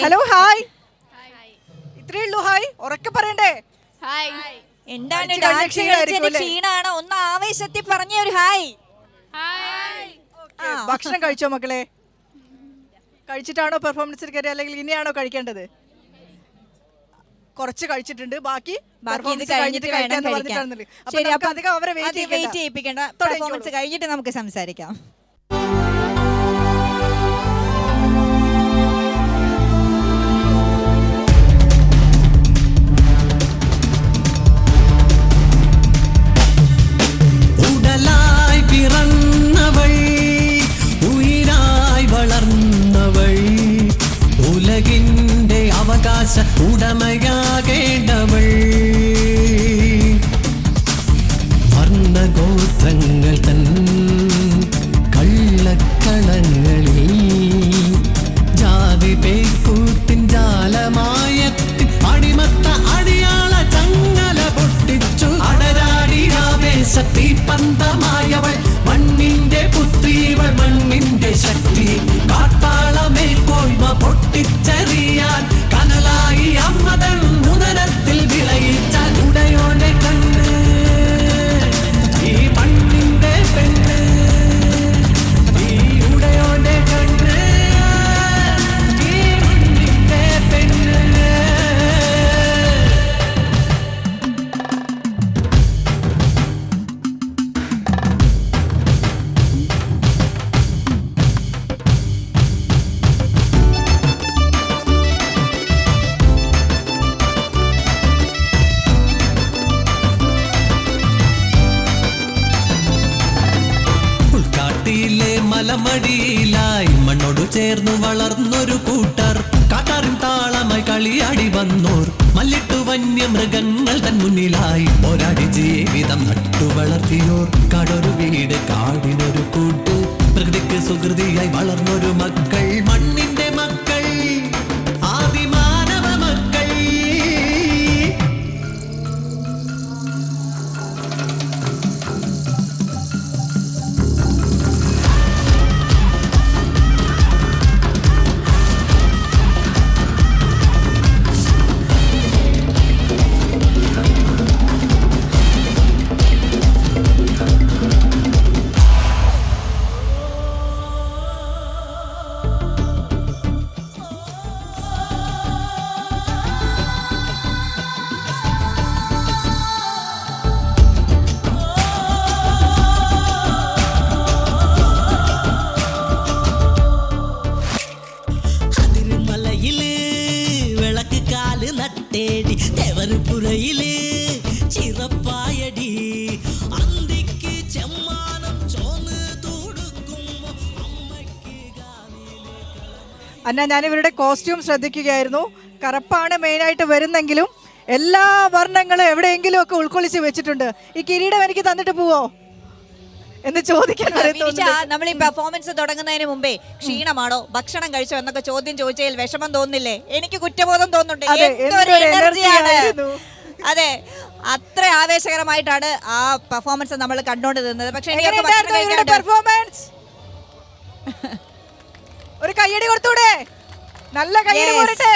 Hello hi. ഇത്രേ ഉള്ളൂ hi. ഉറക്കെ പറയണ്ടേ? എന്താണ് ക്ഷീണാണോ? ഒന്ന് ആവേശത്തിൽ പറഞ്ഞ ഒരു ഹായ്. ഭക്ഷണം കഴിച്ചോ മക്കളെ? കഴിച്ചിട്ടാണോ പെർഫോമൻസിൽ കയറി അല്ലെങ്കിൽ ഇനിയാണോ കഴിക്കേണ്ടത്? കുറച്ച് കഴിച്ചിട്ടുണ്ട്, ബാക്കി വെയിറ്റ് ചെയ്യിപ്പിക്കേണ്ട. പെർഫോമൻസ് കഴിഞ്ഞിട്ട് നമുക്ക് സംസാരിക്കാം. ഉടമയാകേണ്ടവൾ വർണ്ണഗോത്രങ്ങൾ തൻ കള്ളക്കളങ്ങളിൽ ജാതി പേക്കൂത്തിൻ ജാലമായത്തിൻ അടിമത്ത അടിയാള ചങ്ങല പൊട്ടിച്ചു അടരാടി ആവേശത്തി പന്തമായവൾ മണ്ണിന്റെ പുത്രിവൾ മണ്ണിന്റെ ശക്തി കാട്ടാളമേൽക്കോയ്മ പൊട്ടിച്ചെറിയാൻ കനലായി അമ്മതൻ ഉദരത്തിൽ വിളയിച്ച ഉടയോനെ കണ്ണ് ഈ മണ്ണിന്റെ പെണ്ണ് ഈ ഉടയോനെ കണ്ണ് ഈ മണ്ണിന്റെ പെണ്ണ്. മലമടിയിലായി മണ്ണോടു ചേർന്നു വളർന്നൊരു കൂട്ടർ കാട്ടാറിൻ താളമായി കളിയാടി വന്നോർ മല്ലിട്ടു വന്യമൃഗങ്ങൾ തൻ മുന്നിലായി പോരാടി ജീവിതം നട്ടു വളർത്തിയോർ കാടൊരു വീട് കാടിനൊരു കൂട്ട് പ്രകൃതിക്ക് സുഹൃതിയായി വളർന്നൊരു മക്കൾ മണ്ണിന്റെ മക്കൾ ആദിമാനവ മക്കൾ. നട്ടേടി തെവരുപുരയില് ചിറപ്പായടി അന്തിക്ക് ചെമ്മാനം ചോന്ന് തൂടുക്കുമ്പോ അമ്മയ്ക്ക് അന്ന ഞാൻ ഇവരുടെ കോസ്റ്റ്യൂം ശ്രദ്ധിക്കുകയായിരുന്നു. കറുപ്പാണ് മെയിനായിട്ട് വരുന്നെങ്കിലും എല്ലാ വർണ്ണങ്ങളും എവിടെയെങ്കിലും ഒക്കെ ഉൾക്കൊള്ളിച്ച് വെച്ചിട്ടുണ്ട്. ഈ കിരീടം എനിക്ക് തന്നിട്ട് പോവോ എന്ന് ചോദിക്കാൻ നമ്മൾ ഈ പെർഫോമൻസ് തുടങ്ങുന്നതിന് മുമ്പേ ക്ഷീണമാണോ, ഭക്ഷണം കഴിച്ചോ എന്നൊക്കെ ചോദ്യം ചോദിച്ചതിൽ വിഷമം തോന്നില്ലേ? എനിക്ക് കുറ്റബോധം തോന്നുന്നുണ്ട്. അതെ, അത്ര ആവേശകരമായിട്ടാണ് ആ പെർഫോമൻസ് നമ്മൾ കണ്ടോണ്ട് നിന്നത്. പക്ഷെ ഒരു കയ്യടി കൊടുത്തൂടെ? നല്ല കയ്യടി പോരട്ടെ.